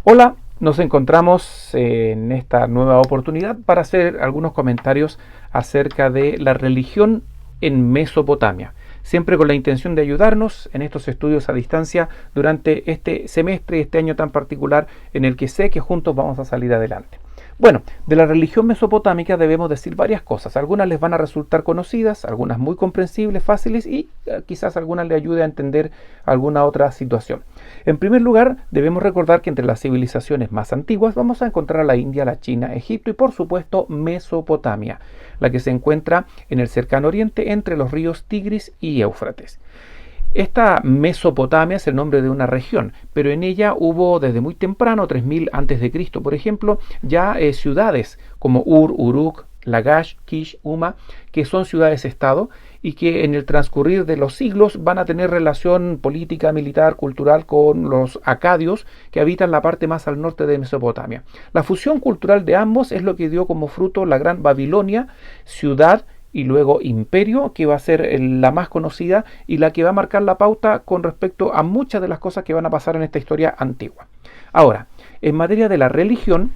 Hola, nos encontramos en esta nueva oportunidad para hacer algunos comentarios acerca de la religión en Mesopotamia, siempre con la intención de ayudarnos en estos estudios a distancia durante este semestre y este año tan particular en el que sé que juntos vamos a salir adelante. Bueno, de la religión mesopotámica debemos decir varias cosas. Algunas les van a resultar conocidas, algunas muy comprensibles, fáciles y quizás algunas le ayude a entender alguna otra situación. En primer lugar, debemos recordar que entre las civilizaciones más antiguas vamos a encontrar a la India, la China, Egipto y por supuesto Mesopotamia, la que se encuentra en el cercano oriente entre los ríos Tigris y Éufrates. Esta Mesopotamia es el nombre de una región, pero en ella hubo desde muy temprano, 3000 a.C., por ejemplo, ya ciudades como Ur, Uruk, Lagash, Kish, Uma, que son ciudades-estado y que en el transcurrir de los siglos van a tener relación política, militar, cultural con los acadios que habitan la parte más al norte de Mesopotamia. La fusión cultural de ambos es lo que dio como fruto la Gran Babilonia, ciudad y luego imperio, que va a ser la más conocida y la que va a marcar la pauta con respecto a muchas de las cosas que van a pasar en esta historia antigua. Ahora, en materia de la religión,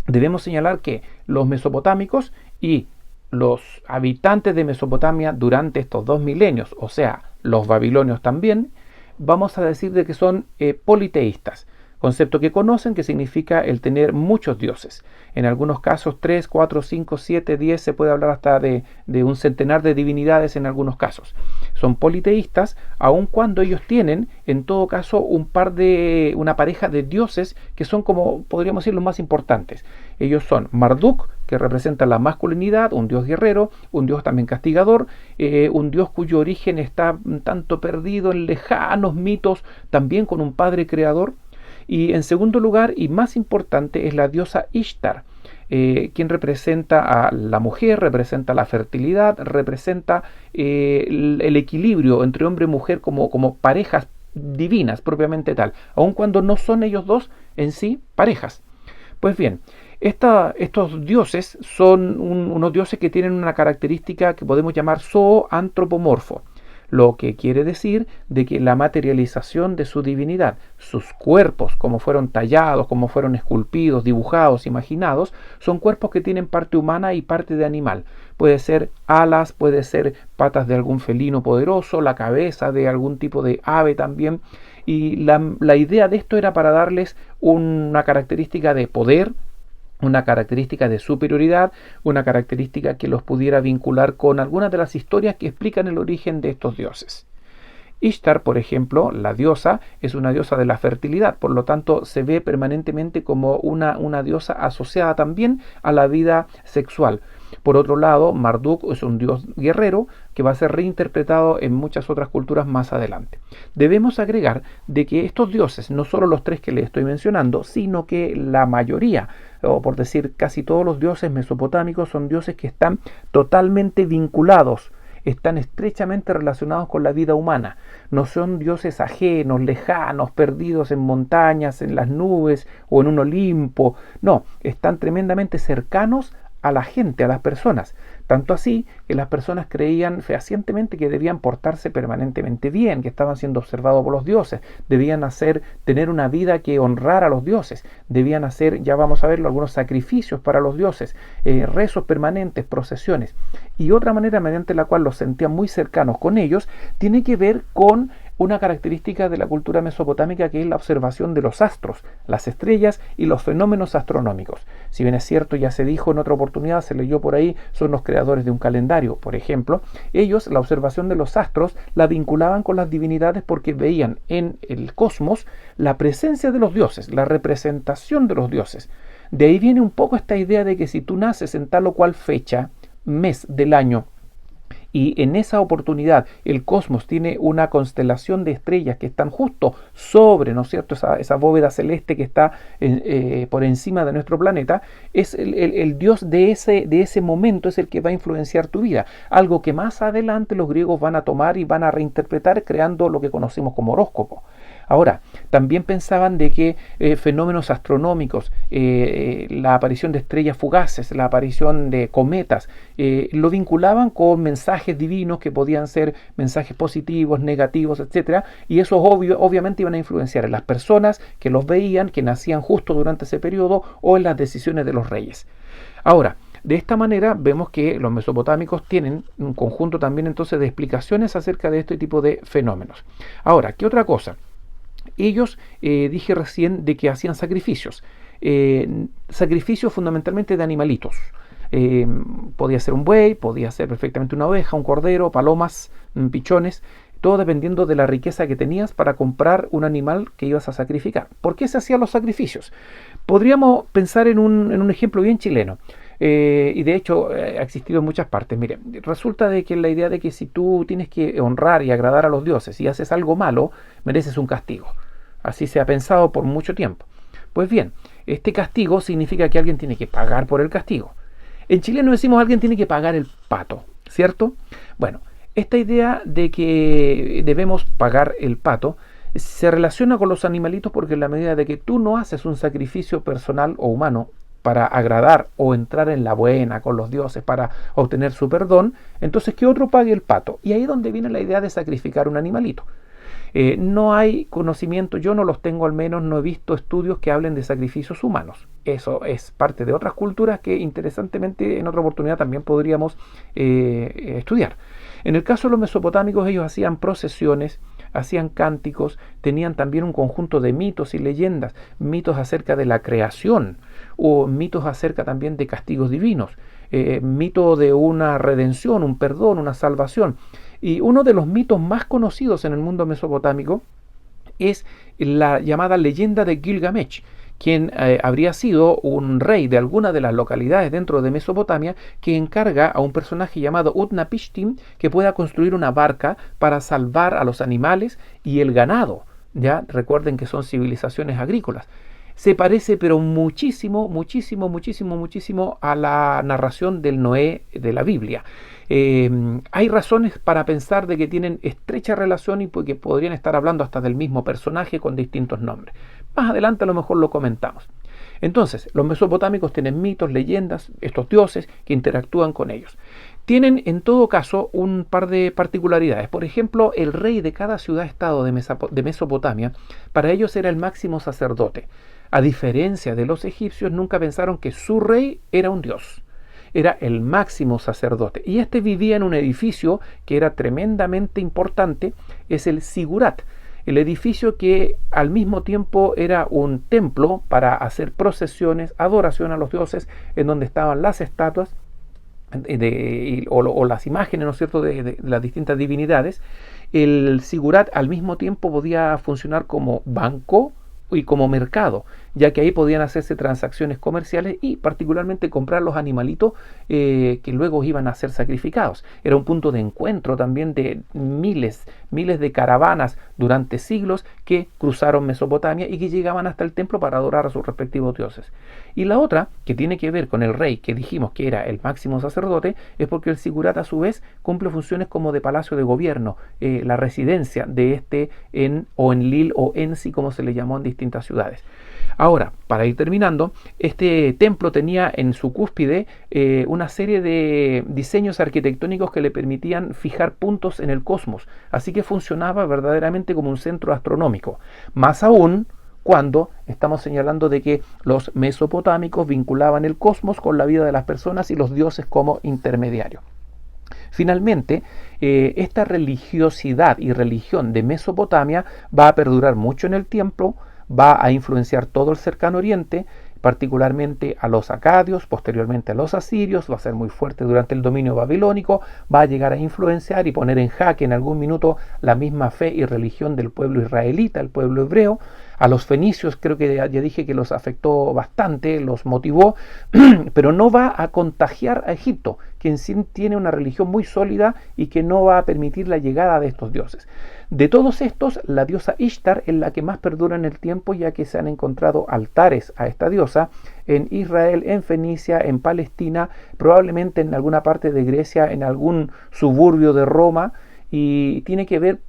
debemos señalar que los mesopotámicos y los habitantes de Mesopotamia durante estos 2 milenios, o sea, los babilonios también, vamos a decir de que son politeístas. Concepto que conocen, que significa el tener muchos dioses. En algunos casos 3, 4, 5, 7, 10, se puede hablar hasta de un centenar de divinidades en algunos casos. Son politeístas, aun cuando ellos tienen, en todo caso, una pareja de dioses que son, como podríamos decir, los más importantes. Ellos son Marduk, que representa la masculinidad, un dios guerrero, un dios también castigador, un dios cuyo origen está un tanto perdido en lejanos mitos, también con un padre creador. Y en segundo lugar, y más importante, es la diosa Ishtar, quien representa a la mujer, representa la fertilidad, representa el equilibrio entre hombre y mujer como parejas divinas propiamente tal, aun cuando no son ellos dos en sí parejas. Pues bien, estos dioses son unos dioses que tienen una característica que podemos llamar zoantropomorfo, lo que quiere decir de que la materialización de su divinidad, sus cuerpos, como fueron tallados, como fueron esculpidos, dibujados, imaginados, son cuerpos que tienen parte humana y parte de animal. Puede ser alas, puede ser patas de algún felino poderoso, la cabeza de algún tipo de ave también. Y la idea de esto era para darles una característica de poder, una característica de superioridad, una característica que los pudiera vincular con algunas de las historias que explican el origen de estos dioses. Ishtar, por ejemplo, la diosa, es una diosa de la fertilidad, por lo tanto se ve permanentemente como una diosa asociada también a la vida sexual. Por otro lado, Marduk es un dios guerrero que va a ser reinterpretado en muchas otras culturas más adelante. Debemos agregar de que estos dioses, no solo los tres que les estoy mencionando, sino que la mayoría, o por decir casi todos los dioses mesopotámicos, son dioses que están totalmente vinculados, están estrechamente relacionados con la vida humana. No son dioses ajenos, lejanos, perdidos en montañas, en las nubes o en un Olimpo. No, están tremendamente cercanos a la gente, a las personas. Tanto así que las personas creían fehacientemente que debían portarse permanentemente bien, que estaban siendo observados por los dioses, debían tener una vida que honrara a los dioses, debían hacer, ya vamos a verlo, algunos sacrificios para los dioses, rezos permanentes, procesiones. Y otra manera mediante la cual los sentían muy cercanos con ellos, tiene que ver con una característica de la cultura mesopotámica, que es la observación de los astros, las estrellas y los fenómenos astronómicos. Si bien es cierto, ya se dijo en otra oportunidad, se leyó por ahí, son los creadores de un calendario, por ejemplo. Ellos la observación de los astros la vinculaban con las divinidades porque veían en el cosmos la presencia de los dioses, la representación de los dioses. De ahí viene un poco esta idea de que si tú naces en tal o cual fecha, mes del año, y en esa oportunidad el cosmos tiene una constelación de estrellas que están justo sobre, ¿no es cierto?, esa bóveda celeste que está por encima de nuestro planeta, es el dios de ese momento, es el que va a influenciar tu vida. Algo que más adelante los griegos van a tomar y van a reinterpretar creando lo que conocemos como horóscopo. Ahora, también pensaban de que fenómenos astronómicos, la aparición de estrellas fugaces, la aparición de cometas, lo vinculaban con mensajes mensajes divinos que podían ser mensajes positivos, negativos, etcétera, y esos obviamente iban a influenciar en las personas que los veían, que nacían justo durante ese periodo, o en las decisiones de los reyes. Ahora, de esta manera vemos que los mesopotámicos tienen un conjunto también entonces de explicaciones acerca de este tipo de fenómenos. Ahora, ¿qué otra cosa? Ellos, dije recién, de que hacían sacrificios. Sacrificios fundamentalmente de animalitos. Podía ser un buey, podía ser perfectamente una oveja, un cordero, palomas, pichones, todo dependiendo de la riqueza que tenías para comprar un animal que ibas a sacrificar. ¿Por qué se hacían los sacrificios? Podríamos pensar en un ejemplo bien chileno. Y de hecho ha existido en muchas partes. Mire, resulta de que la idea de que si tú tienes que honrar y agradar a los dioses y haces algo malo, mereces un castigo. Así se ha pensado por mucho tiempo. Pues bien, este castigo significa que alguien tiene que pagar por el castigo. En chileno decimos alguien tiene que pagar el pato, ¿cierto? Bueno, esta idea de que debemos pagar el pato se relaciona con los animalitos porque en la medida de que tú no haces un sacrificio personal o humano para agradar o entrar en la buena con los dioses para obtener su perdón, entonces que otro pague el pato. Y ahí es donde viene la idea de sacrificar un animalito. No hay conocimiento, yo no los tengo, al menos no he visto estudios que hablen de sacrificios humanos. Eso es parte de otras culturas que interesantemente en otra oportunidad también podríamos estudiar. En el caso de los mesopotámicos, ellos hacían procesiones, hacían cánticos, tenían también un conjunto de mitos y leyendas, mitos acerca de la creación o mitos acerca también de castigos divinos, mito de una redención, un perdón, una salvación. Y uno de los mitos más conocidos en el mundo mesopotámico es la llamada leyenda de Gilgamesh, quien habría sido un rey de alguna de las localidades dentro de Mesopotamia, que encarga a un personaje llamado Utnapishtim que pueda construir una barca para salvar a los animales y el ganado. Ya recuerden que son civilizaciones agrícolas. Se parece pero muchísimo, muchísimo, muchísimo, muchísimo a la narración del Noé de la Biblia. Hay razones para pensar de que tienen estrecha relación y que podrían estar hablando hasta del mismo personaje con distintos nombres. Más adelante a lo mejor lo comentamos. Entonces, los mesopotámicos tienen mitos, leyendas, estos dioses que interactúan con ellos. Tienen en todo caso un par de particularidades. Por ejemplo, el rey de cada ciudad-estado de Mesopotamia, para ellos era el máximo sacerdote. A diferencia de los egipcios, nunca pensaron que su rey era un dios. Era el máximo sacerdote. Y este vivía en un edificio que era tremendamente importante, es el Sigurat. El edificio que al mismo tiempo era un templo para hacer procesiones, adoración a los dioses, en donde estaban las estatuas o las imágenes, ¿no es cierto?, de las distintas divinidades. El Sigurat al mismo tiempo podía funcionar como banco y como mercado, ya que ahí podían hacerse transacciones comerciales y particularmente comprar los animalitos que luego iban a ser sacrificados. Era un punto de encuentro también de miles de caravanas durante siglos que cruzaron Mesopotamia y que llegaban hasta el templo para adorar a sus respectivos dioses. Y la otra, que tiene que ver con el rey, que dijimos que era el máximo sacerdote, es porque el Sigurat a su vez cumple funciones como de palacio de gobierno, la residencia de este en Enlil o Ensi, como se le llamó en distintas ciudades. Ahora, para ir terminando, este templo tenía en su cúspide una serie de diseños arquitectónicos que le permitían fijar puntos en el cosmos, así que funcionaba verdaderamente como un centro astronómico. Más aún cuando estamos señalando de que los mesopotámicos vinculaban el cosmos con la vida de las personas y los dioses como intermediarios. Finalmente, esta religiosidad y religión de Mesopotamia va a perdurar mucho en el tiempo, va a influenciar todo el cercano oriente, particularmente a los acadios, posteriormente a los asirios, va a ser muy fuerte durante el dominio babilónico, va a llegar a influenciar y poner en jaque en algún minuto la misma fe y religión del pueblo israelita, el pueblo hebreo. A los fenicios creo que ya dije que los afectó bastante, los motivó, pero no va a contagiar a Egipto, que en sí tiene una religión muy sólida y que no va a permitir la llegada de estos dioses. De todos estos, la diosa Ishtar es la que más perdura en el tiempo, ya que se han encontrado altares a esta diosa en Israel, en Fenicia, en Palestina, probablemente en alguna parte de Grecia, en algún suburbio de Roma, y tiene que ver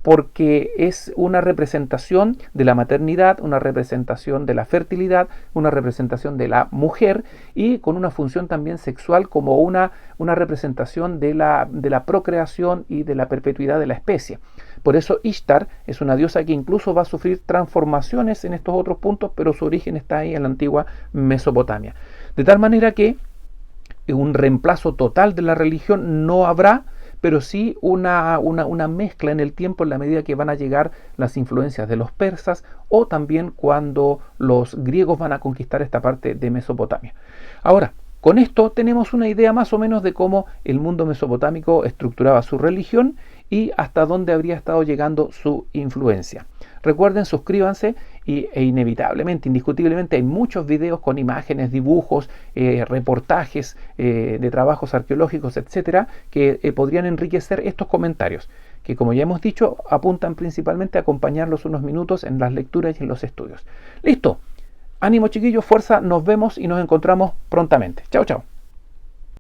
porque es una representación de la maternidad, una representación de la fertilidad, una representación de la mujer y con una función también sexual como una representación de la procreación y de la perpetuidad de la especie. Por eso Ishtar es una diosa que incluso va a sufrir transformaciones en estos otros puntos, pero su origen está ahí en la antigua Mesopotamia. De tal manera que un reemplazo total de la religión no habrá, pero sí una mezcla en el tiempo en la medida que van a llegar las influencias de los persas o también cuando los griegos van a conquistar esta parte de Mesopotamia. Ahora, con esto tenemos una idea más o menos de cómo el mundo mesopotámico estructuraba su religión y hasta dónde habría estado llegando su influencia. Recuerden, suscríbanse e inevitablemente, indiscutiblemente, hay muchos videos con imágenes, dibujos, reportajes de trabajos arqueológicos, etcétera, que podrían enriquecer estos comentarios, que como ya hemos dicho, apuntan principalmente a acompañarlos unos minutos en las lecturas y en los estudios. ¡Listo! Ánimo chiquillos, fuerza, nos vemos y nos encontramos prontamente. Chao, chao.